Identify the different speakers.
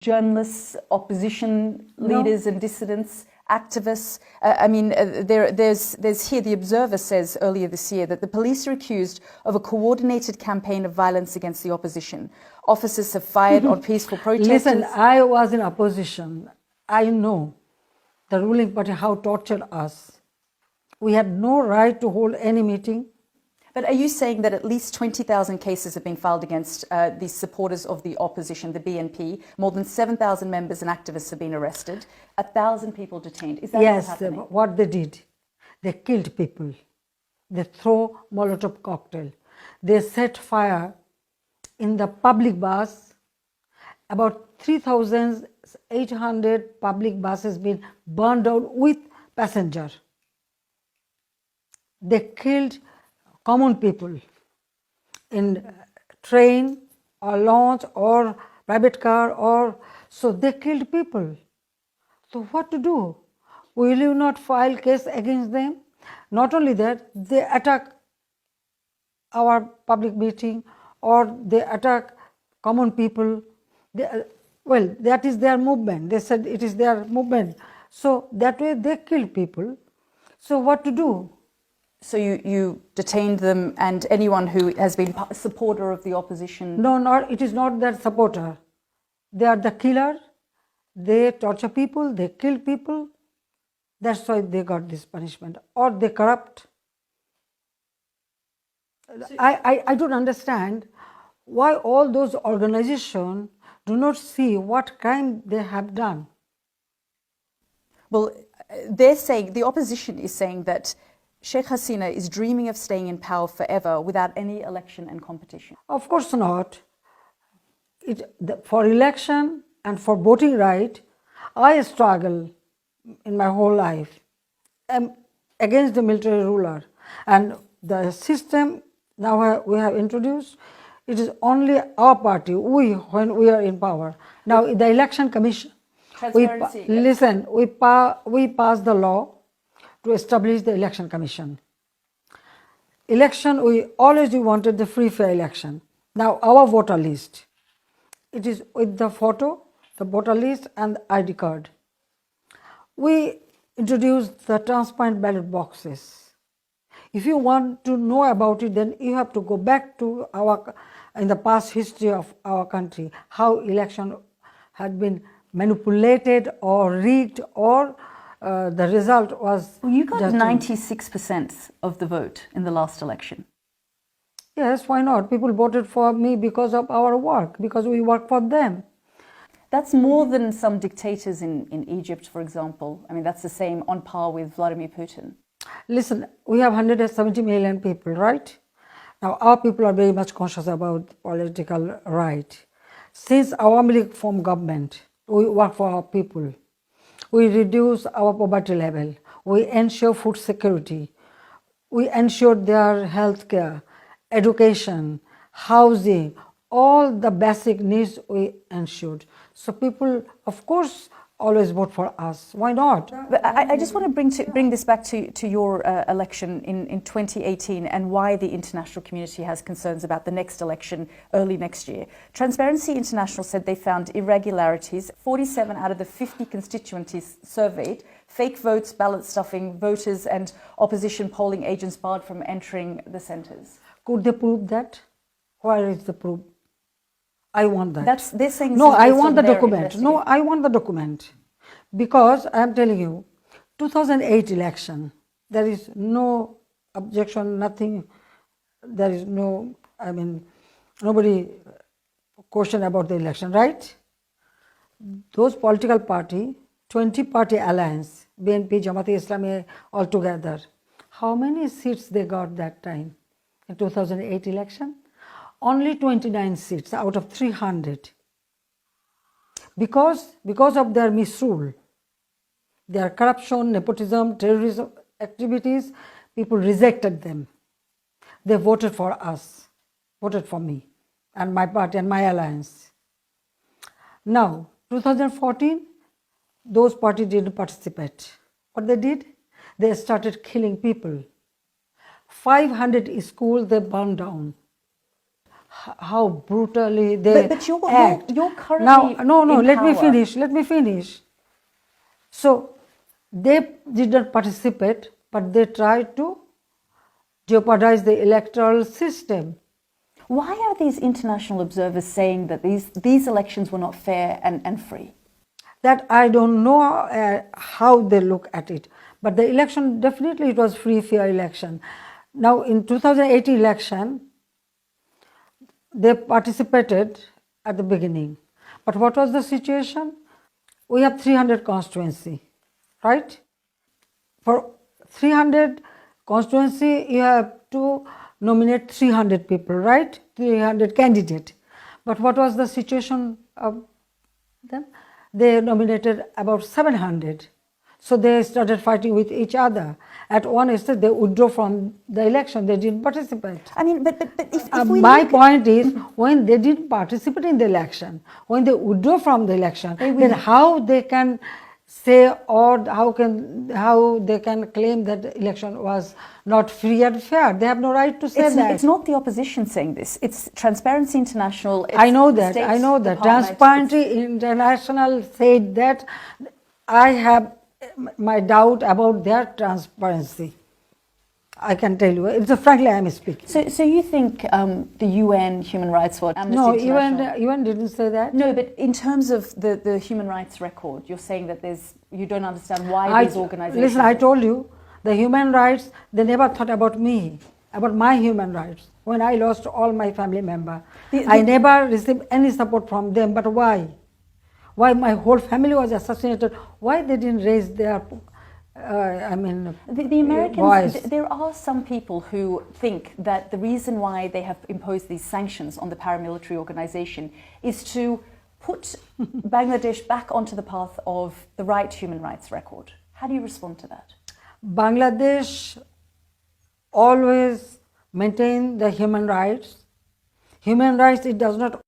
Speaker 1: journalists, opposition leaders and dissidents, activists. There's here, The Observer says earlier this year that the police are accused of a coordinated campaign of violence against the opposition. Officers have fired on peaceful protesters.
Speaker 2: Listen, I was in opposition. I know the ruling party how tortured us. We had no right to hold any meeting.
Speaker 1: But are you saying that at least 20,000 cases have been filed against the supporters of the opposition, the BNP? More than 7,000 members and activists have been arrested, 1,000 people detained. Is that
Speaker 2: yes,
Speaker 1: what's happening?
Speaker 2: What they did, they killed people. They throw Molotov cocktail. They set fire in the public bus. About 3,800 public buses been burned down with passenger. They killed common people in train or launch or private car, or so they killed people. So what to do? Will you not file case against them? Not only that, they attack our public meeting or they attack common people. Well, that is their movement. They said it is their movement. So that way they kill people. So what to do?
Speaker 1: So you detained them and anyone who has been a supporter of the opposition?
Speaker 2: No, it is not their supporter. They are the killer. They torture people, they kill people. That's why they got this punishment. Or they corrupt. I don't understand why all those organizations do not see what crime they have done.
Speaker 1: Well, they're saying, the opposition is saying that Sheikh Hasina is dreaming of staying in power forever without any election and competition.
Speaker 2: Of course not. For election and for voting right, I struggle in my whole life against the military ruler. And the system now we have introduced, it is only our party, when we are in power. Now the election commission, we passed the law to establish the election commission. Election, we always wanted the free fair election. Now our voter list, it is with the photo, the voter list and the ID card. We introduced the transparent ballot boxes. If you want to know about it, then you have to go back to in the past history of our country, how election had been manipulated or rigged, or the result was...
Speaker 1: Well, you got 96% of the vote in the last election.
Speaker 2: Yes, why not? People voted for me because of our work, because we work for them.
Speaker 1: That's more than some dictators in Egypt, for example. I mean, that's the same, on par with Vladimir Putin.
Speaker 2: Listen, we have 170 million people, right? Now, our people are very much conscious about political right. Since Awami League formed government, we work for our people. We reduce our poverty level. We ensure food security. We ensure their health care, education, housing, all the basic needs we ensured. So people, of course, always vote for us. Why not?
Speaker 1: But I just want to bring this back to your election in 2018 and why the international community has concerns about the next election early next year. Transparency International said they found irregularities, 47 out of the 50 constituencies surveyed, fake votes, ballot stuffing, voters and opposition polling agents barred from entering the centres.
Speaker 2: Could they prove that? Where is the proof? I want that.
Speaker 1: They're saying
Speaker 2: no, I want the document. No, I want the document. Because I am telling you, 2008 election, there is no objection, nothing, there is no, nobody question about the election, right? Those political party, 20-party alliance, BNP, Jamaat-e-Islami all together, how many seats they got that time in 2008 election? Only 29 seats out of 300. Because of their misrule, their corruption, nepotism, terrorism activities, people rejected them. They voted for us, voted for me and my party and my alliance. Now, 2014, those parties didn't participate. What they did? They started killing people. 500 schools they burned down. how brutally they
Speaker 1: But
Speaker 2: act.
Speaker 1: you're currently
Speaker 2: Now, no,
Speaker 1: in
Speaker 2: let me
Speaker 1: power.
Speaker 2: finish. So they did not participate, but they tried to jeopardize the electoral system.
Speaker 1: Why are these international observers saying that these elections were not fair and free?
Speaker 2: That I don't know how they look at it, but the election, definitely it was free, fair election. Now in 2018 election, they participated at the beginning. But what was the situation? We have 300 constituency, right? For 300 constituency, you have to nominate 300 people, right? 300 candidate. But what was the situation of them? They nominated about 700. So they started fighting with each other. At one stage, they withdrew from the election. They didn't participate.
Speaker 1: I mean, but if we
Speaker 2: My
Speaker 1: look at-
Speaker 2: point is, when they didn't participate in the election, when they withdraw from the election,
Speaker 1: They
Speaker 2: then
Speaker 1: will-
Speaker 2: how they can say, or how they can claim that the election was not free and fair? They have no right to say that.
Speaker 1: it's not the opposition saying this. It's Transparency International. It's
Speaker 2: I know
Speaker 1: the
Speaker 2: that.
Speaker 1: State
Speaker 2: I know that.
Speaker 1: Department,
Speaker 2: Transparency International said that. I have my doubt about their transparency. I can tell you. It's frankly I am speaking.
Speaker 1: So you think the UN, Human Rights Watch, Amnesty
Speaker 2: No,
Speaker 1: International...
Speaker 2: UN didn't say that.
Speaker 1: No, but in terms of the human rights record, you're saying that you don't understand why these organizations...
Speaker 2: Listen, I told you, the human rights, they never thought about me, about my human rights. When I lost all my family members, I never received any support from them. But why? Why my whole family was assassinated? Why they didn't raise their,
Speaker 1: The Americans,
Speaker 2: voice?
Speaker 1: there are some people who think that the reason why they have imposed these sanctions on the paramilitary organization is to put Bangladesh back onto the path of the right human rights record. How do you respond to that?
Speaker 2: Bangladesh always maintain the human rights. Human rights, it does not